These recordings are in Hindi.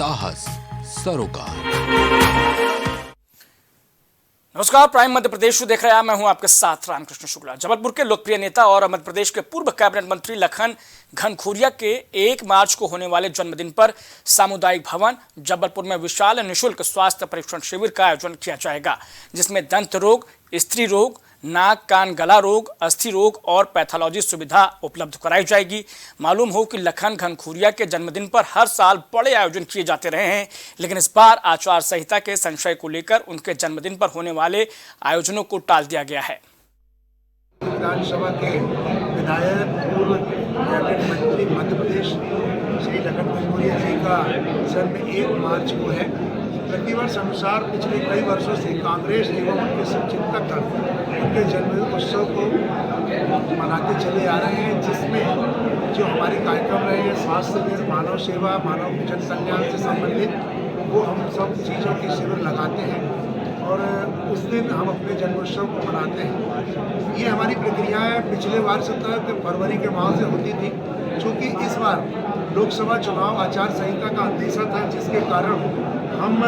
साहस सरोकार। नमस्कार, प्राइम मध्य प्रदेश देख रहे हैं। मैं हूं आपके साथ रामकृष्ण शुक्ला। जबलपुर के लोकप्रिय नेता और मध्य प्रदेश के पूर्व कैबिनेट मंत्री लखन घनघोरिया के 1 मार्च को होने वाले जन्मदिन पर सामुदायिक भवन जबलपुर में विशाल निःशुल्क स्वास्थ्य परीक्षण शिविर का आयोजन किया जाएगा, जिसमें दंत रोग, स्त्री रोग, नाक कान गला रोग, अस्थि रोग और पैथोलॉजी सुविधा उपलब्ध कराई जाएगी। मालूम हो कि लखन घनघोरिया के जन्मदिन पर हर साल बड़े आयोजन किए जाते रहे हैं, लेकिन इस बार आचार संहिता के संशय को लेकर उनके जन्मदिन पर होने वाले आयोजनों को टाल दिया गया है। विधानसभा के विधायक पूर्व कैबिनेट मंत्री मध्य प्रदेश श्री लखन घनघोरिया जी का जन्म 1 मार्च को है। प्रतिवर्ष अनुसार पिछले कई वर्षों से कांग्रेस एवं उनके शुभचिंतक दल उनके जन्मदिन उत्सव को मनाते चले आ रहे हैं, जिसमें जो हमारे कार्यक्रम रहे हैं स्वास्थ्य शिविर, मानव सेवा, मानव जन कल्याण से संबंधित, वो हम सब चीज़ों की शिविर लगाते हैं और उस दिन हम अपने जन्मोत्सव को मनाते हैं। ये हमारी प्रक्रियाएँ पिछले बार फरवरी के माह से होती थी, चूँकि इस बार लोकसभा चुनाव आचार संहिता का अंदेशा था, जिसके कारण हम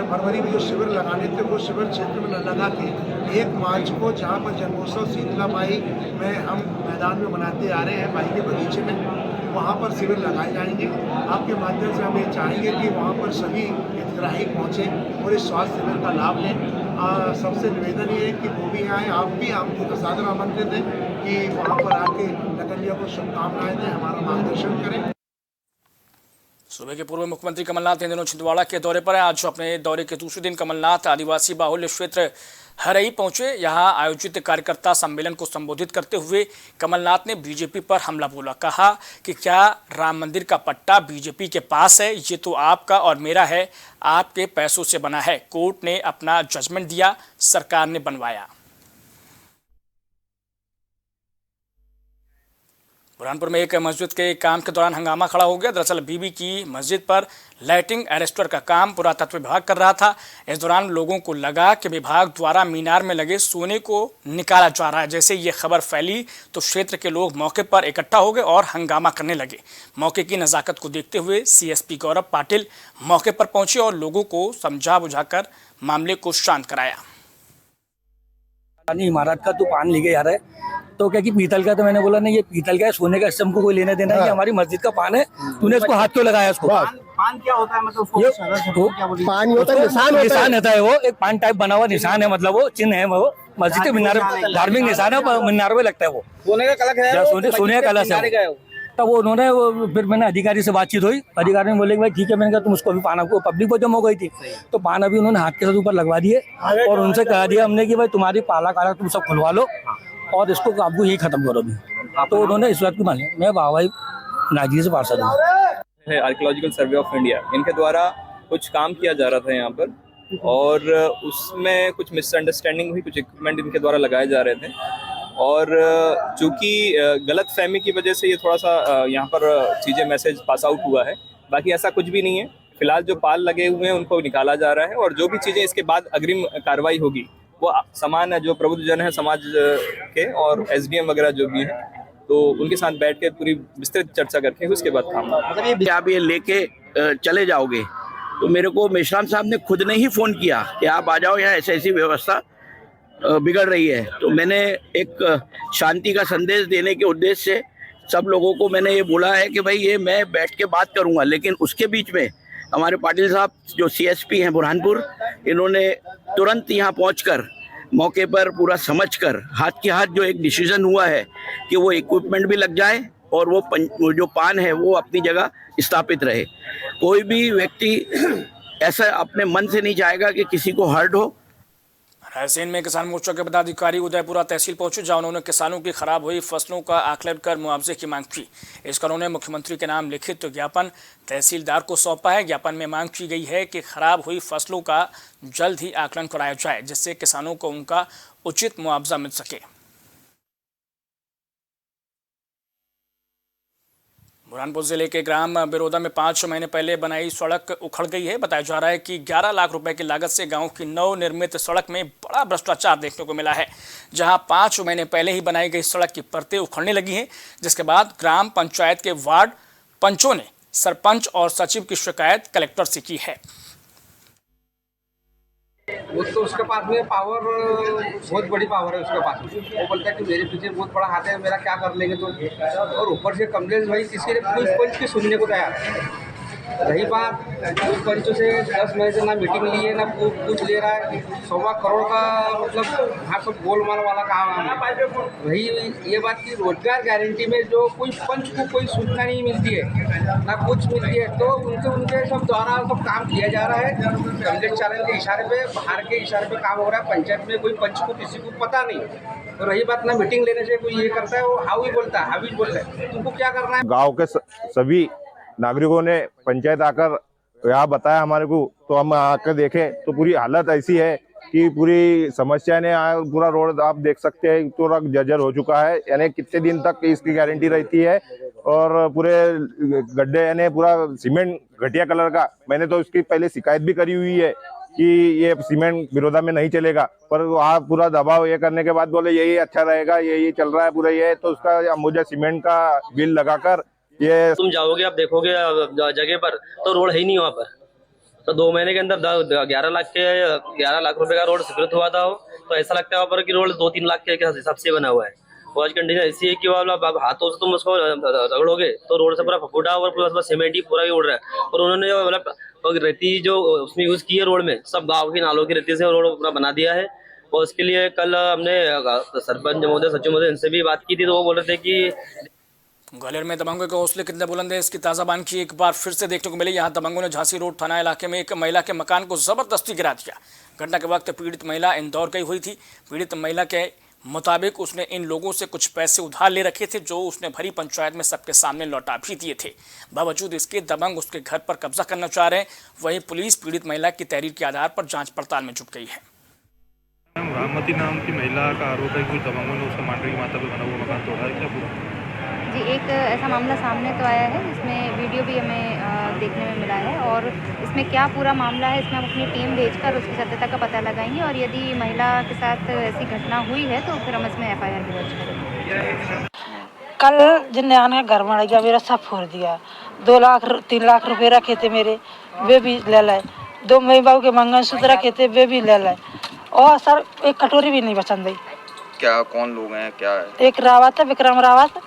फरवरी में जो शिविर लगाने थे वो शिविर क्षेत्र में न लगा के 1 मार्च को जहाँ पर जन्मोत्सव शीतला माई में हम मैदान में मनाते आ रहे हैं, माई के बगीचे में, वहाँ पर शिविर लगाए जाएंगे। आपके माध्यम से हम ये चाहेंगे कि वहाँ पर सभी हितग्राही पहुँचे और इस स्वास्थ्य शिविर का लाभ लें। सबसे निवेदन ये है कि वो भी आएँ, आप भी हमको सादर आमंत्रित हैं कि वहाँ पर आके लखन को शुभकामनाएं दें, हमारा मार्गदर्शन करें। सूबे के पूर्व मुख्यमंत्री कमलनाथ इन दिनों छिंदवाड़ा के दौरे पर हैं। आज अपने दौरे के दूसरे दिन कमलनाथ आदिवासी बाहुल्य क्षेत्र हरई पहुंचे। यहां आयोजित कार्यकर्ता सम्मेलन को संबोधित करते हुए कमलनाथ ने बीजेपी पर हमला बोला। कहा कि क्या राम मंदिर का पट्टा बीजेपी के पास है? ये तो आपका और मेरा है, आपके पैसों से बना है। कोर्ट ने अपना जजमेंट दिया, सरकार ने बनवाया। बुरहानपुर में एक मस्जिद के काम के दौरान हंगामा खड़ा हो गया। दरअसल बीबी की मस्जिद पर लाइटिंग अरेस्टर का काम पुरातत्व विभाग कर रहा था। इस दौरान लोगों को लगा कि विभाग द्वारा मीनार में लगे सोने को निकाला जा रहा है। जैसे ये खबर फैली तो क्षेत्र के लोग मौके पर इकट्ठा हो गए और हंगामा करने लगे। मौके की नज़ाकत को देखते हुए सीएसपी गौरव पाटिल मौके पर पहुंचे और लोगों को समझा बुझाकर मामले को शांत कराया। इमारत का तो पान लेके जा रहा है, तो क्या कि पीतल का, तो मैंने बोला नहीं ये पीतल का है, सोने का इससे हमको कोई लेना देना है। ये हमारी मस्जिद का पान है, तूने इसको हाथ क्यों लगाया? इसको पान क्या होता है? मतलब पान होता है, निशान होता है, वो एक पान टाइप बना हुआ निशान है, मतलब वो चिन्ह है, वो मस्जिद के मीनार, धार्मिक निशान है, मीनार में लगता है। वो सोने का कलश है, सोने का कलश है। तब वो उन्होंने फिर मैंने अधिकारी से बातचीत हुई, अधिकारी ने बोले कि भाई ठीक है। मैंने कहा तुम उसको अभी पान, आपको पब्लिक को जम हो गई थी तो पान अभी उन्होंने हाथ के साथ ऊपर लगवा दिए और उनसे कह दिया हमने कि भाई तुम्हारी पाला काला तुम सब खुलवा लो और इसको आपको यही खत्म करो अभी। तो उन्होंने इस बात की मानी। मैं बाबाई नाजिर से पार्षद हूँ। आर्कियोलॉजिकल सर्वे ऑफ इंडिया, इनके द्वारा कुछ काम किया जा रहा था यहाँ पर और उसमें कुछ मिसअंडरस्टैंडिंग हुई, कुछ इक्विपमेंट इनके द्वारा लगाए जा रहे थे और चूंकि गलत फहमी की वजह से ये थोड़ा सा यहाँ पर चीज़ें मैसेज पास आउट हुआ है। बाकी ऐसा कुछ भी नहीं है। फिलहाल जो पाल लगे हुए हैं उनको निकाला जा रहा है और जो भी चीज़ें इसके बाद अग्रिम कार्रवाई होगी वो समान है, जो प्रबुद्धजन है समाज के और एसडीएम वगैरह जो भी है, तो उनके साथ बैठ के पूरी विस्तृत चर्चा करके उसके बाद काम। मतलब आप ये लेके चले जाओगे तो मेरे को मेश्राम साहब ने खुद ने ही फ़ोन किया कि आप आ जाओ, यहाँ ऐसी व्यवस्था बिगड़ रही है। तो मैंने एक शांति का संदेश देने के उद्देश्य से सब लोगों को मैंने ये बोला है कि भाई ये मैं बैठ के बात करूंगा, लेकिन उसके बीच में हमारे पाटिल साहब जो सीएसपी हैं बुरहानपुर, इन्होंने तुरंत यहाँ पहुंचकर मौके पर पूरा समझकर हाथ के हाथ जो एक डिसीजन हुआ है कि वो इक्विपमेंट भी लग जाए और वो जो पान है वो अपनी जगह स्थापित रहे। कोई भी व्यक्ति ऐसा अपने मन से नहीं चाहेगा कि किसी को हर्ट हो। रायसेन में किसान मोर्चा के पदाधिकारी उदयपुरा तहसील पहुंचे, जहां उन्होंने किसानों की खराब हुई फसलों का आकलन कर मुआवजे की मांग की। इसका उन्होंने मुख्यमंत्री के नाम लिखित ज्ञापन तहसीलदार को सौंपा है। ज्ञापन में मांग की गई है कि खराब हुई फसलों का जल्द ही आकलन कराया जाए, जिससे किसानों को उनका उचित मुआवजा मिल सके। बुरहानपुर जिले के ग्राम बिरोदा में 5 महीने पहले बनाई सड़क उखड़ गई है। बताया जा रहा है कि 11 लाख रुपए की लागत से गांव की नवनिर्मित सड़क में बड़ा भ्रष्टाचार देखने को मिला है, जहां 5 महीने पहले ही बनाई गई सड़क की परतें उखड़ने लगी हैं, जिसके बाद ग्राम पंचायत के वार्ड पंचों ने सरपंच और सचिव की शिकायत कलेक्टर से की है। वो तो उसके पास में पावर, बहुत बड़ी पावर है उसके पास। वो बोलता है कि मेरे पीछे बहुत बड़ा हाथ है, मेरा क्या कर लेंगे तो। और ऊपर से कमलेश भाई किसी ने कोई पंच की सुनने को तैयार है। रही बात, उस पंचों से 10 महीने से ना मीटिंग ली है ना कुछ ले रहा है। 1.25 करोड़ का मतलब हाँ सब गोलमाल वाला काम है। रही ये बात की रोजगार गारंटी में जो कोई पंच को कोई सूचना नहीं मिलती है ना कुछ मिलती है, तो उनके सब द्वारा सब काम किया जा रहा है। कमलेश चारण के इशारे पे, बाहर के इशारे पे काम हो रहा है। पंचायत में कोई पंच को किसी को पता नहीं। तो रही बात ना मीटिंग लेने से कोई ये करता है, वो हावी बोलता है, हावी बोल रहा है तुमको क्या करना है। गाँव के सभी नागरिकों ने पंचायत आकर यहाँ बताया हमारे को, तो हम आकर देखें तो पूरी हालत ऐसी है कि पूरी समस्या ने पूरा रोड आप देख सकते हैं पूरा जर्जर हो चुका है। यानी कितने दिन तक इसकी गारंटी रहती है। और पूरे गड्ढे यानी पूरा सीमेंट घटिया कलर का। मैंने तो इसकी पहले शिकायत भी करी हुई है कि ये सीमेंट विरोधा में नहीं चलेगा, पर वहाँ पूरा दबाव ये करने के बाद बोले यही अच्छा रहेगा, यही चल रहा है पूरा ये। तो उसका मुझे सीमेंट का बिल लगाकर ये तुम जाओगे, आप देखोगे जगह पर तो रोड है ही नहीं वहाँ पर। तो 2 महीने के अंदर 11 लाख रुपए का रोड स्वीकृत हुआ था। तो ऐसा लगता है वहाँ पर कि रोड 2-3 लाख के हिसाब से बना हुआ है। और आज कंडीशन ऐसी है कि आप हाथों से तुम उसको रगड़ोगे तो रोड से पूरा फुटा और पूरा सीमेंट ही पूरा ही उड़ रहा है। और उन्होंने मतलब रेती जो उसमें यूज की है रोड में, सब गाँव की नालों की रेती से रोड पूरा बना दिया है। और उसके लिए कल हमने सरपंच महोदय, सचिव महोदय, इनसे भी बात की थी। तो वो बोल रहे थे कि ग्वालियर में दबंगों के हौसले कितने बुलंद है, इसकी ताज़ा बानगी एक बार फिर से देखने को मिली। यहाँ दबंगों ने झांसी रोड थाना इलाके में एक महिला के मकान को जबरदस्ती गिरा दिया। घटना के वक्त पीड़ित महिला इंदौर गई हुई थी। पीड़ित महिला के मुताबिक उसने इन लोगों से कुछ पैसे उधार ले रखे थे, जो उसने भरी पंचायत में सबके सामने लौटा भी दिए थे। बावजूद इसके दबंग उसके घर पर कब्जा करना चाह रहे हैं। वहीं पुलिस पीड़ित महिला की तहरीर के आधार पर जाँच पड़ताल में जुट गई है। रामवती नाम की महिला का आरोप है कि दबंगों ने उसका मांडवी माता पे बना हुआ मकान तोड़ा है। क्या पूरा जी, एक ऐसा मामला सामने तो आया है, जिसमें वीडियो भी हमें देखने में मिला है। और इसमें क्या पूरा मामला है, इसमें हम अपनी टीम भेजकर उसकी सत्यता का पता लगाएंगे। और यदि महिला के साथ ऐसी घटना हुई है तो फिर हम इसमें FIR भी दर्ज करेंगे। कल जिनने आने घर में गया, मेरा सब फोड़ दिया। 2-3 लाख रुपए रखे थे मेरे, वे भी ले लाए। 2 मई बाबू के मंगलसूत्र रखे थे, वे भी ले लाए। और सर एक कटोरी भी नहीं बचन दी। क्या कौन लोग हैं, क्या है? एक रावत है, विक्रम रावत,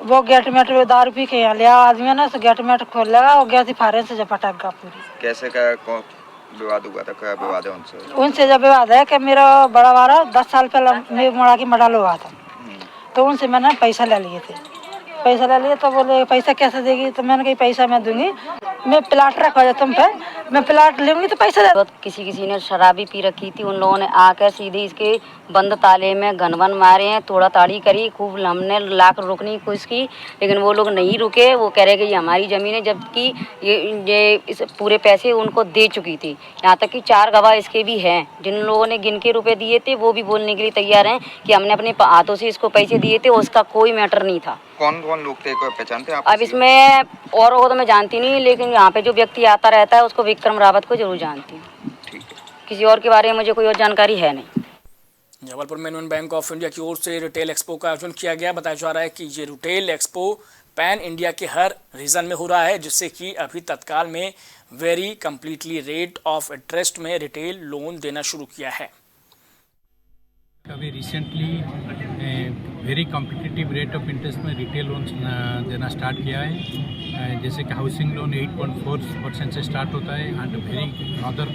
वो गेट मेट में दारू पी के यहाँ लिया आदमी है ना, तो गेट मेट खोल लगा और गया थी फारे से जब पटक गया पूरी। कैसे क्या विवाद हुआ था, क्या विवाद है उनसे जब विवाद है कि मेरा बड़ा वाला 10 साल पहले मोड़ा की मडाल हुआ था, तो उनसे मैंने पैसा ले लिए थे। पैसा ले लिए तो बोले पैसा कैसे देगी, तो मैंने कहा पैसा मैं दूंगी, मैं प्लाट रखवा तुम पे, मैं प्लाट लूंगी तो पैसा दे। किसी ने शराबी पी रखी थी, उन लोगों ने आकर सीधे इसके बंद ताले में घनवन मारे हैं, तोड़ा ताड़ी करी, खूब हमने लाख रोकने की कोशिश की, लेकिन वो लोग नहीं रुके। वो कह रहे कि ये हमारी ज़मीन है, जबकि ये इस पूरे पैसे उनको दे चुकी थी। यहाँ तक कि 4 गवाह इसके भी हैं, जिन लोगों ने गिन के रुपए दिए थे वो भी बोलने के लिए तैयार हैं कि हमने अपने हाथों से इसको पैसे दिए थे, उसका कोई मैटर नहीं था। कौन कौन लोग थे, कोई पहचानते आप? अब इसमें और वो तो मैं जानती नहीं, लेकिन यहाँ पे जो व्यक्ति आता रहता है उसको विक्रम रावत को जरूर जानती हूँ। किसी और के बारे में मुझे कोई और जानकारी है नहीं। जबलपुर में यूनियन बैंक ऑफ इंडिया की ओर से रिटेल एक्सपो का आयोजन किया गया। बताया जा रहा है कि ये रिटेल एक्सपो पैन इंडिया के हर रीजन में हो रहा है, जिससे कि अभी तत्काल में very completely rate of interest में रिटेल लोन देना शुरू किया है। अभी recently very competitive rate of interest में रिटेल लोन देना स्टार्ट किया है। जैसे कि हाउसिंग लोन 8.4% से स्टार्ट होता है and very other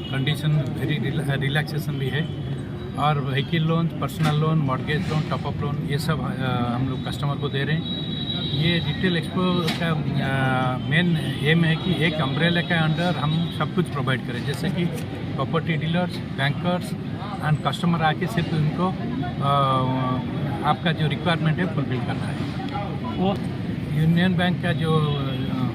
condition very relaxation भी है। और vehicle loan, personal loan, mortgage loan, top up loan, ये सब हम लोग कस्टमर को दे रहे हैं। ये रिटेल एक्सपो का मेन एम है कि एक अम्ब्रेला के अंडर हम सब कुछ प्रोवाइड करें, जैसे कि property dealers, bankers and customer आके सिर्फ उनको आपका जो रिक्वायरमेंट है फुलफिल करना है। वो यूनियन बैंक का जो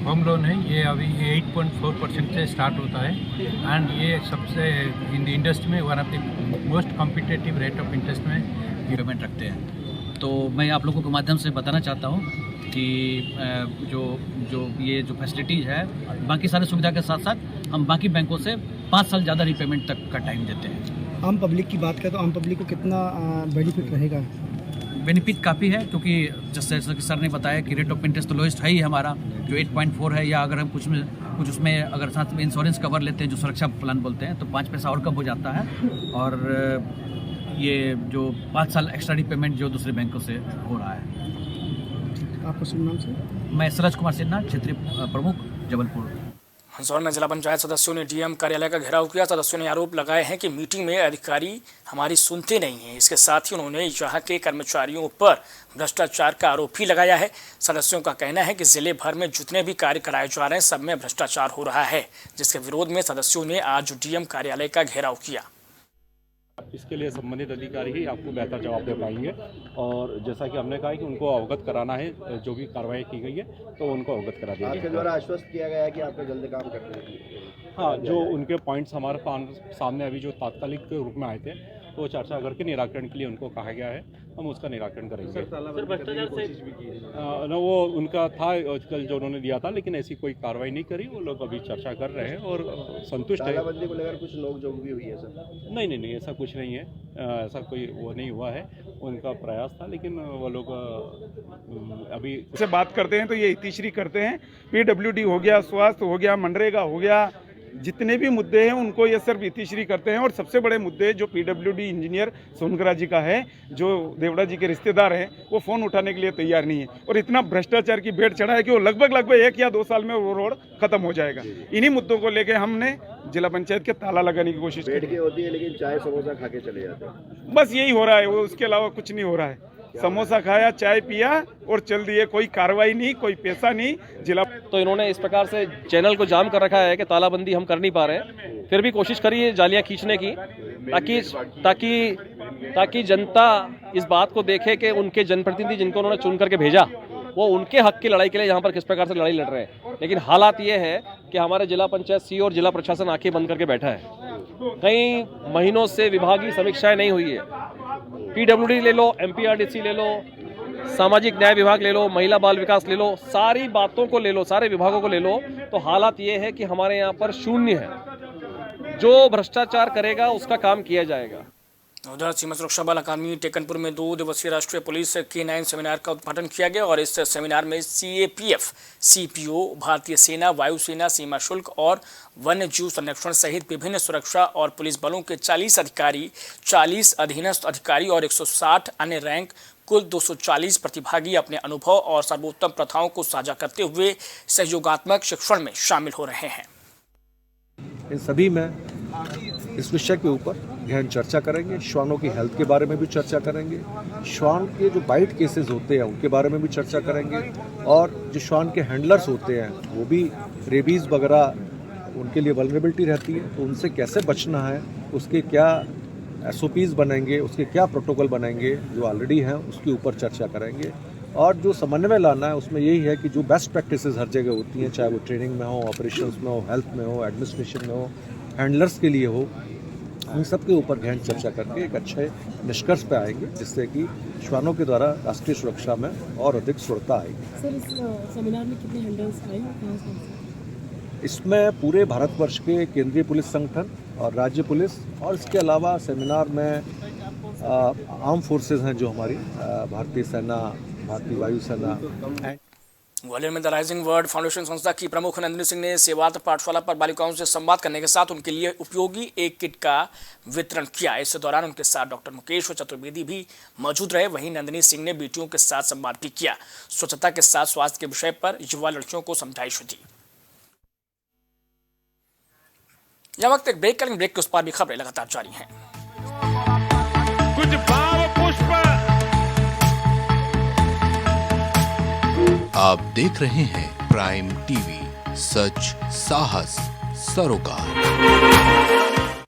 होम लोन है ये अभी 8.4% से स्टार्ट होता है एंड ये सबसे इन द इंडस्ट्री में one of the most competitive rate of interest में पेमेंट रखते हैं। तो मैं आप लोगों के माध्यम से बताना चाहता हूँ कि जो ये जो फैसिलिटीज़ है, बाकी सारी सुविधा के साथ साथ हम बाकी बैंकों से 5 साल ज़्यादा रीपेमेंट तक का टाइम देते हैं। आम पब्लिक की बात करें तो आम पब्लिक को कितना बेनिफिट रहेगा? बेनिफिट काफ़ी है, क्योंकि जैसे कि सर ने बताया कि रेट ऑफ इंटरेस्ट तो लोएस्ट है ही हमारा, जो 8.4 है, या अगर हम कुछ उसमें अगर साथ में इंश्योरेंस कवर लेते हैं, जो सुरक्षा प्लान बोलते हैं, तो 5 पैसा और कम हो जाता है। और ये जो 5 साल एक्स्ट्रा रीपेमेंट जो दूसरे बैंकों से हो रहा है। आपका शुभ नाम सर? मैं सरज कुमार सिन्हा, क्षेत्रीय प्रमुख, जबलपुर। मंदसौर में जिला पंचायत सदस्यों ने डीएम कार्यालय का घेराव किया। सदस्यों ने आरोप लगाए हैं कि मीटिंग में अधिकारी हमारी सुनते नहीं हैं। इसके साथ ही उन्होंने यहाँ के कर्मचारियों पर भ्रष्टाचार का आरोप भी लगाया है। सदस्यों का कहना है कि जिले भर में जितने भी कार्य कराए जा रहे हैं सब में भ्रष्टाचार हो रहा है, जिसके विरोध में सदस्यों ने आज डीएम कार्यालय का घेराव किया। इसके लिए संबंधित अधिकारी ही आपको बेहतर जवाब दे पाएंगे, और जैसा कि हमने कहा कि उनको अवगत कराना है, जो भी कार्रवाई की गई है तो उनको अवगत करा दिया आपके द्वारा आश्वस्त किया गया है कि आपका जल्द काम करते हैं। हाँ, जो उनके पॉइंट्स हमारे सामने अभी जो तात्कालिक रूप में आए थे, तो चर्चा करके निराकरण के लिए उनको कहा गया है, हम उसका निराकरण करेंगे। ना वो उनका था कल जो उन्होंने दिया था, लेकिन ऐसी कोई कार्रवाई नहीं करी। वो लोग अभी चर्चा कर रहे हैं और संतुष्ट है। तालाबंदी को लेकर कुछ नोक-झोंक भी हुई है सर? नहीं, ऐसा कुछ नहीं है, ऐसा कोई वो नहीं हुआ है। उनका प्रयास था, लेकिन वो लोग अभी से बात करते हैं तो ये इतिश्री करते हैं। पीडब्ल्यूडी हो गया, स्वास्थ्य हो गया, मनरेगा हो गया, जितने भी मुद्दे हैं उनको ये सिर्फ इतिश्री करते हैं। और सबसे बड़े मुद्दे जो पीडब्ल्यूडी इंजीनियर सोनगरा जी का है, जो देवड़ा जी के रिश्तेदार हैं, वो फ़ोन उठाने के लिए तैयार नहीं है। और इतना भ्रष्टाचार की भेंट चढ़ा है कि वो लगभग 1 या 2 साल में वो रोड खत्म हो जाएगा। इन्हीं मुद्दों को लेके हमने जिला पंचायत के ताला लगाने की कोशिश की होती है, लेकिन चाय समोसा खा के चले जाते हैं। बस यही हो रहा है, वो उसके अलावा कुछ नहीं हो रहा है। समोसा खाया, चाय पिया और चल दिए, कोई कार्रवाई नहीं, कोई पैसा नहीं। जिला तो इन्होंने इस प्रकार से चैनल को जाम कर रखा है कि तालाबंदी हम कर नहीं पा रहे हैं। फिर भी कोशिश करिए जालियां खींचने की, ताकि जनता इस बात को देखे कि उनके जनप्रतिनिधि जिनको उन्होंने चुन करके भेजा, वो उनके हक की लड़ाई के लिए यहाँ पर किस प्रकार से लड़ाई लड़ रहे हैं। लेकिन हालात ये है कि हमारे जिला पंचायत सी और जिला प्रशासन आंखें बंद करके बैठा है। कई महीनों से विभागीय समीक्षाएं नहीं हुई है। पीडब्ल्यूडी ले लो, एमपीआरडीसी ले लो, सामाजिक न्याय विभाग ले लो, महिला बाल विकास ले लो, सारी बातों को ले लो, सारे विभागों को ले लो, तो हालात ये है कि हमारे यहाँ पर शून्य है। जो भ्रष्टाचार करेगा उसका काम किया जाएगा। उधर सीमा सुरक्षा बल अकादमी टेकनपुर में 2 दिवसीय राष्ट्रीय पुलिस K9 सेमिनार का उद्घाटन किया गया और इस सेमिनार में CAPF, CPO, भारतीय सेना, वायुसेना, सीमा शुल्क और वन्य जीव संरक्षण सहित विभिन्न सुरक्षा और पुलिस बलों के 40 अधिकारी, 40 अधीनस्थ अधिकारी और 160 अन्य रैंक, कुल 240 प्रतिभागी अपने अनुभव और सर्वोत्तम प्रथाओं को साझा करते हुए सहयोगात्मक शिक्षण में शामिल हो रहे हैं। इन सभी में इस विषय के ऊपर गहन चर्चा करेंगे। श्वानों की हेल्थ के बारे में भी चर्चा करेंगे। श्वान के जो बाइट केसेस होते हैं उनके बारे में भी चर्चा करेंगे। और जो श्वान के हैंडलर्स होते हैं वो भी रेबीज़ वगैरह उनके लिए वल्नरेबिलिटी रहती है, तो उनसे कैसे बचना है, उसके क्या SOPs बनेंगे, उसके क्या प्रोटोकॉल बनेंगे जो ऑलरेडी हैं, उसके ऊपर चर्चा करेंगे। और जो समन्वय लाना है उसमें यही है कि जो बेस्ट प्रैक्टिसेस हर जगह होती हैं, चाहे वो ट्रेनिंग में हो, ऑपरेशंस में हो, हेल्थ में हो, एडमिनिस्ट्रेशन में हो, हैंडलर्स के लिए हो, इन सब के ऊपर गहन चर्चा करके एक अच्छे निष्कर्ष पे आएंगे, जिससे कि श्वानों के द्वारा राष्ट्रीय सुरक्षा में और अधिक सुरक्षा आएगी। सर, इस सेमिनार में कितने हैंडलर्स आए हैं? इसमें पूरे भारतवर्ष के केंद्रीय पुलिस संगठन और राज्य पुलिस, और इसके अलावा सेमिनार में आर्म फोर्सेज हैं, जो हमारी भारतीय सेना, भारतीय वायुसेना। ग्वालियर में द राइजिंग वर्ड फाउंडेशन संस्था की प्रमुख नंदिनी सिंह ने सेवार्थ पाठशाला पर बालिकाओं से संवाद करने के साथ उनके लिए उपयोगी एक किट का वितरण किया। इस दौरान उनके साथ डॉक्टर मुकेश चतुर्वेदी भी मौजूद रहे। वहीं नंदिनी सिंह ने बेटियों के साथ संवाद भी किया। स्वच्छता के साथ स्वास्थ्य के विषय पर युवा लड़कियों को समझाइश दी। यह वक्त एक ब्रेक करेंगे। ब्रेक के उस पार भी खबरें लगातार जारी हैं। कुछ भाव पुष्प। आप देख रहे हैं प्राइम टीवी, सच साहस सरोकार।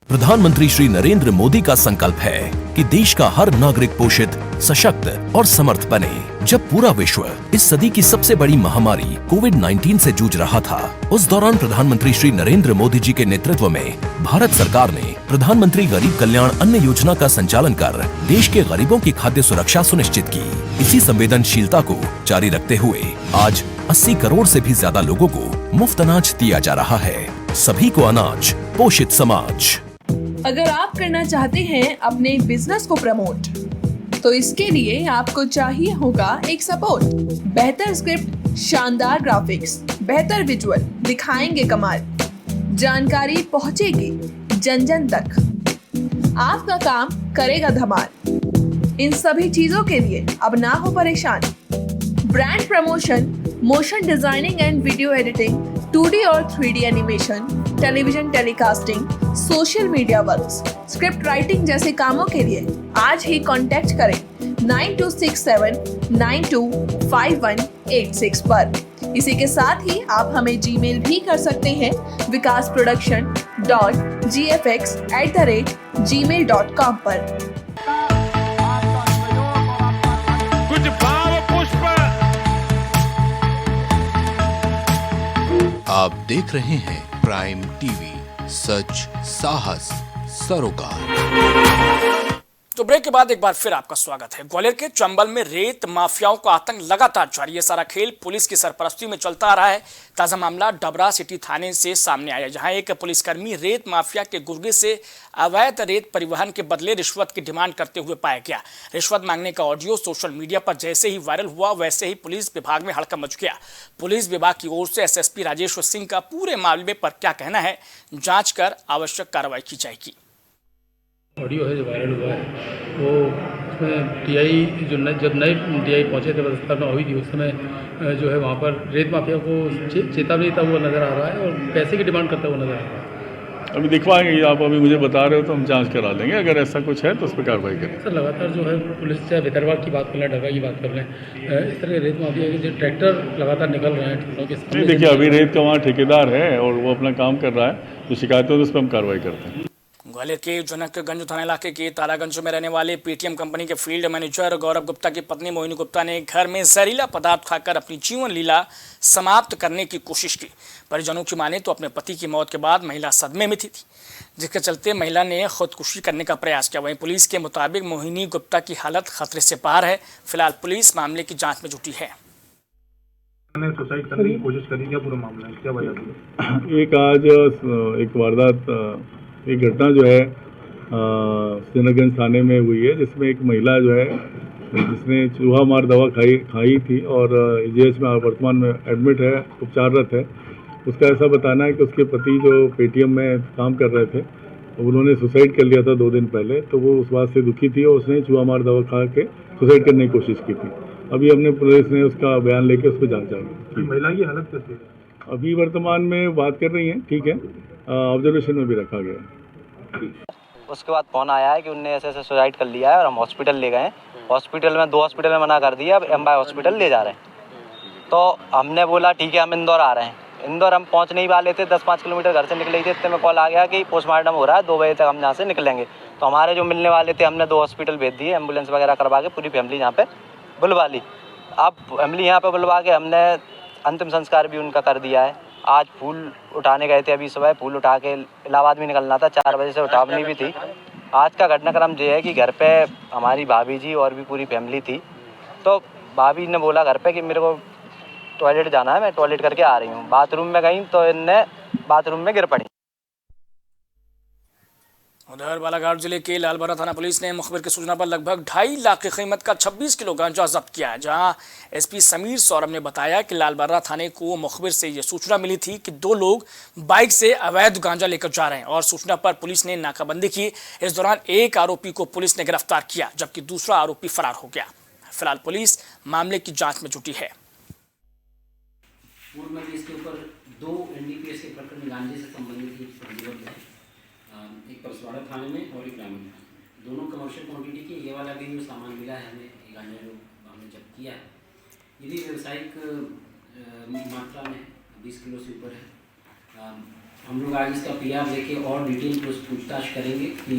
प्रधानमंत्री श्री नरेंद्र मोदी का संकल्प है कि देश का हर नागरिक पोषित, सशक्त और समर्थ बने। जब पूरा विश्व इस सदी की सबसे बड़ी महामारी कोविड-19 से जूझ रहा था, उस दौरान प्रधानमंत्री श्री नरेंद्र मोदी जी के नेतृत्व में भारत सरकार ने प्रधानमंत्री गरीब कल्याण अन्न योजना का संचालन कर देश के गरीबों की खाद्य सुरक्षा सुनिश्चित की। इसी संवेदनशीलता को जारी रखते हुए आज 80 करोड़ से भी ज्यादा लोगों को मुफ्त अनाज दिया जा रहा है। सभी को अनाज, पोषित समाज। अगर आप करना चाहते हैं अपने बिजनेस को प्रमोट, तो इसके लिए आपको चाहिए होगा एक सपोर्ट। बेहतर स्क्रिप्ट, शानदार ग्राफिक्स, बेहतर विजुअल, दिखाएंगे कमाल, जानकारी पहुंचेगी जन जन तक, आपका काम करेगा धमाल। इन सभी चीजों के लिए अब ना हो परेशान। Brand promotion, motion designing and video editing, 2D और 3D animation, television telecasting, social media works, script writing जैसे कामों के लिए आज ही कांटेक्ट करें 9267925186 पर। इसी के साथ ही आप हमें जीमेल भी कर सकते हैं vikasproduction.gfx@gmail.com पर। कुछ भाव पुष्प। आप देख रहे हैं प्राइम टीवी, सच साहस सरोकार। तो ब्रेक के बाद एक बार फिर आपका स्वागत है। ग्वालियर के चंबल में रेत माफियाओं का आतंक लगातार जारी। ये सारा खेल पुलिस की सरपरस्ती में चलता आ रहा है। ताजा मामला डबरा सिटी थाने से सामने आया, जहां एक पुलिसकर्मी रेत माफिया के गुर्गे से अवैध रेत परिवहन के बदले रिश्वत की डिमांड करते हुए पाया गया। रिश्वत मांगने का ऑडियो सोशल मीडिया पर जैसे ही वायरल हुआ, वैसे ही पुलिस विभाग में हड़कंप मच गया। पुलिस विभाग की ओर से एसएसपी राजेश्वर सिंह का पूरे मामले पर क्या कहना है, जांच कर आवश्यक कार्रवाई की जाएगी। ऑडियो है जो वायरल हुआ है, वो उसमें टीआई जो जब नए टीआई पहुंचे थे, स्थापना हुई थी, उस समय जो है वहाँ पर रेत माफिया को चेतावनी देता हुआ नज़र आ रहा है और पैसे की डिमांड करता हुआ नज़र आ रहा है। अभी दिखवाएंगे, आप अभी मुझे बता रहे हो तो हम जांच करा लेंगे, अगर ऐसा कुछ है तो उस पर कार्रवाई करें। सर लगातार जो है पुलिस चाहे भितरवाड़ की बात कर लें, ढका की बात कर लें, इस तरह के रेत माफिया के जो ट्रैक्टर लगातार निकल रहे हैं। नहीं देखिए, अभी रेत का वहाँ ठेकेदार है और वो अपना काम कर रहा है, तो शिकायत हो तो उस पर हम कार्रवाई करते हैं। ग्वालियर के जनकगंज थाना इलाके के तारागंज में रहने वाले पेटीएम कंपनी के फील्ड मैनेजर गौरव गुप्ता की पत्नी मोहिनी गुप्ता ने घर में जहरीला पदार्थ खाकर अपनी जीवन लीला समाप्त करने की कोशिश की। परिजनों की माने तो अपने पति की मौत के बाद महिला सदमे में थी, जिसके चलते महिला ने खुदकुशी करने का प्रयास किया। वहीं पुलिस के मुताबिक मोहिनी गुप्ता की हालत खतरे से बाहर है। फिलहाल पुलिस मामले की जाँच में जुटी है। सुसाइड करने की कोशिश करी, क्या पूरा मामला है, क्या वजह? एक आज एक वारदात, एक घटना जो है जनकगंज थाने में हुई है, जिसमें एक महिला जो है जिसने चूहा मार दवा खाई थी और जीएच में वर्तमान में एडमिट है, उपचाररत है। उसका ऐसा बताना है कि उसके पति जो पेटीएम में काम कर रहे थे, उन्होंने सुसाइड कर लिया था 2 दिन पहले, तो वो उस बात से दुखी थी और उसने चूहा मार दवा खा के सुसाइड करने की कोशिश की थी। अभी हमने पुलिस ने उसका बयान लेके उस पर जाँच जाएगी। महिला की हालत कैसी है? अभी वर्तमान में बात कर रही हैं, ठीक है, ऑब्जर्वेशन में भी रखा गया है। उसके बाद फोन आया है कि उनने ऐसे ऐसे सुसाइड कर लिया है और हम हॉस्पिटल ले गए। हॉस्पिटल में 2 हॉस्पिटल में मना कर दिया, अब एमबाई हॉस्पिटल ले जा रहे हैं। तो हमने बोला ठीक है, हम इंदौर आ रहे हैं। इंदौर हम पहुंच नहीं वाले थे, 10-5 किलोमीटर घर से निकले थे, इतने में कॉल आ गया कि पोस्टमार्टम हो रहा है, 2 बजे तक हम यहाँ से निकलेंगे। तो हमारे जो मिलने वाले थे, हमने 2 हॉस्पिटल भेज दिए, एम्बुलेंस वगैरह करवा के पूरी फैमिली यहाँ पे बुलवा ली। अब फैमिली यहाँ पे बुलवा के हमने अंतिम संस्कार भी उनका कर दिया है। आज फूल उठाने गए थे, अभी सुबह फूल उठा के इलाहाबाद भी निकलना था, 4 बजे से उठावनी भी थी। आज का घटनाक्रम ये है कि घर पे हमारी भाभी जी और भी पूरी फैमिली थी। तो भाभी ने बोला घर पे कि मेरे को टॉयलेट जाना है, मैं टॉयलेट करके आ रही हूँ। बाथरूम में गई तो इनने बाथरूम में गिर पड़ी। उधर बालाघाट जिले के लालबर्रा थाना पुलिस ने मुखबिर की सूचना पर लगभग 2.5 लाख की कीमत का 26 किलो गांजा जब्त किया है। जहां एसपी समीर सौरभ ने बताया कि लालबर्रा थाने को मुखबिर से यह सूचना मिली थी कि 2 लोग बाइक से अवैध गांजा लेकर जा रहे हैं और सूचना पर पुलिस ने नाकाबंदी की। इस दौरान एक आरोपी को पुलिस ने गिरफ्तार किया, जबकि दूसरा आरोपी फरार हो गया। फिलहाल पुलिस मामले की जाँच में जुटी है। पूर्व में इसके ऊपर 2 एनडीपीएस के प्रकरण गांजे से संबंधित है, एक परसवाड़ा थाने में और एक ग्रामीण थाने, दोनों कमर्शियल क्वांटिटी के। ये वाला भी जो सामान मिला है हमें, ये गांजा जो हमने जब्त किया है, ये भी व्यावसायिक मात्रा में 20 किलो से ऊपर है। हम लोग आज इसका पीआर लेके और डिटेल पूछताछ करेंगे कि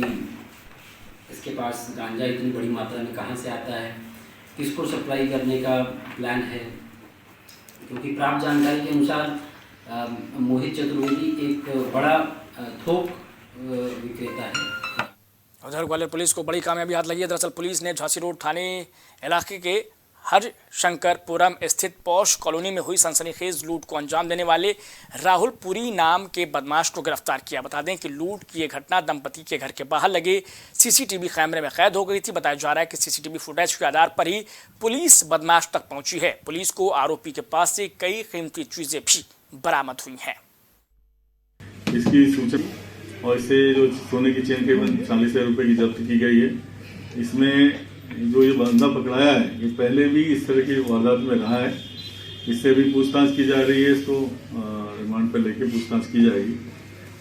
इसके पास गांजा इतनी बड़ी मात्रा में कहाँ से आता है, किसको सप्लाई करने का प्लान है, क्योंकि प्राप्त जानकारी के अनुसार मोहित चतुर्वेदी एक बड़ा थोक विक्रेता है। उधर ग्वालियर पुलिस को बड़ी कामयाबी हाथ लगी है। दरअसल पुलिस ने झांसी रोड थाने इलाके के हरशंकरपुरम स्थित पौष कॉलोनी में हुई सनसनीखेज लूट को अंजाम देने वाले राहुल पुरी नाम के बदमाश को गिरफ्तार किया। बता दें कि लूट की यह घटना दंपति के घर के बाहर लगे सीसीटीवी कैमरे में कैद हो गई थी। बताया जा रहा है कि सीसीटीवी फुटेज के आधार पर ही पुलिस बदमाश तक पहुंची है। पुलिस को आरोपी के पास से कई कीमती चीजें भी बरामद हुई हैं। इसकी सूचना और इससे जो सोने की चेन करीबन 40,000 रुपए की जब्त की गई है। इसमें जो ये बंदा पकड़ाया है ये पहले भी इस तरह की वारदात में रहा है। इससे भी पूछताछ की जा रही है। इसको रिमांड पर लेके पूछताछ की जाएगी।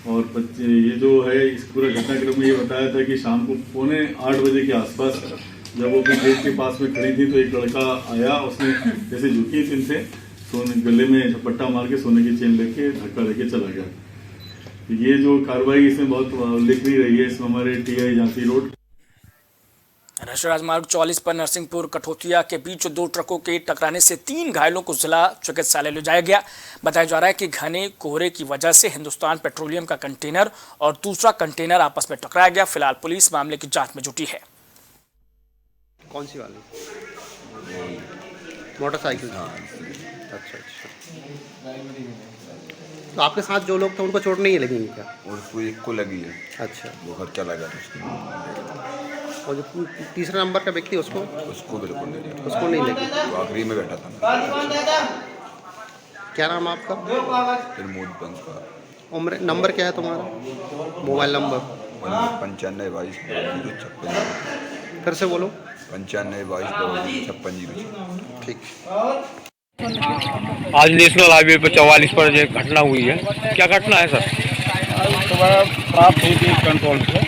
और ये जो है इस पूरा घटनाक्रम में ये बताया था कि शाम को 7:45 बजे के आसपास जब वो अपने गेट के पास में खड़ी थी तो एक लड़का आया। उसने जैसे झुकी थी इनसे सोने गले में झपट्टा मार के सोने की चेन लेके धक्का लेके चला गया। ये जो कार्रवाई इसमें बहुत उल्लेखनीय रही है। इसमें हमारे टीआई झांसी रोड राष्ट्रीय राजमार्ग 44 पर नरसिंहपुर कठोतिया के बीच 2 ट्रकों के टकराने से 3 घायलों को जिला चिकित्सालय ले जाया गया। बताया जा रहा है कि घने कोहरे की वजह से हिंदुस्तान पेट्रोलियम का कंटेनर और दूसरा कंटेनर आपस में टकराया गया। फिलहाल पुलिस मामले की जांच में जुटी है। कौन सी वाली मोटरसाइकिल? अच्छा। तो आपके साथ जो लोग थे उनको चोट नहीं लगी क्या? उसको एक को लगी है। अच्छा, वो घर चला गया। और जो तीसरा नंबर का व्यक्ति उसको बिल्कुल नहीं, उसको नहीं लगी। तो आखिरी में बैठा था। क्या नाम आपका? उम्र नंबर क्या है तुम्हारा? Mobile number? 95 22 56। फिर से बोलो। 95 22 56। ठीक। आज नेशनल हाईवे पर 44 पर जो घटना हुई है, क्या घटना है सर? प्राप्त हुई थी कंट्रोल से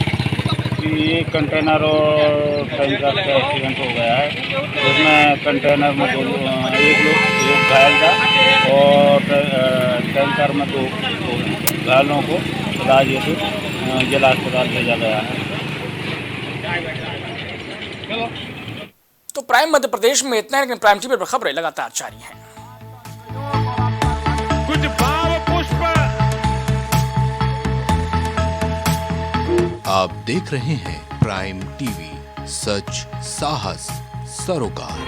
कि एक कंटेनर और टैंकर का एक्सीडेंट हो गया है। उसमें कंटेनर में एक घायल था और टैंकर में 2 घायलों को इलाज हेतु जिला अस्पताल भेजा गया है। तो प्राइम मध्य प्रदेश में इतना है, लेकिन प्राइम टीवी पर खबरें लगातार जारी हैं। कुछ भाव पुष्प। आप देख रहे हैं प्राइम टीवी, सच साहस सरोकार।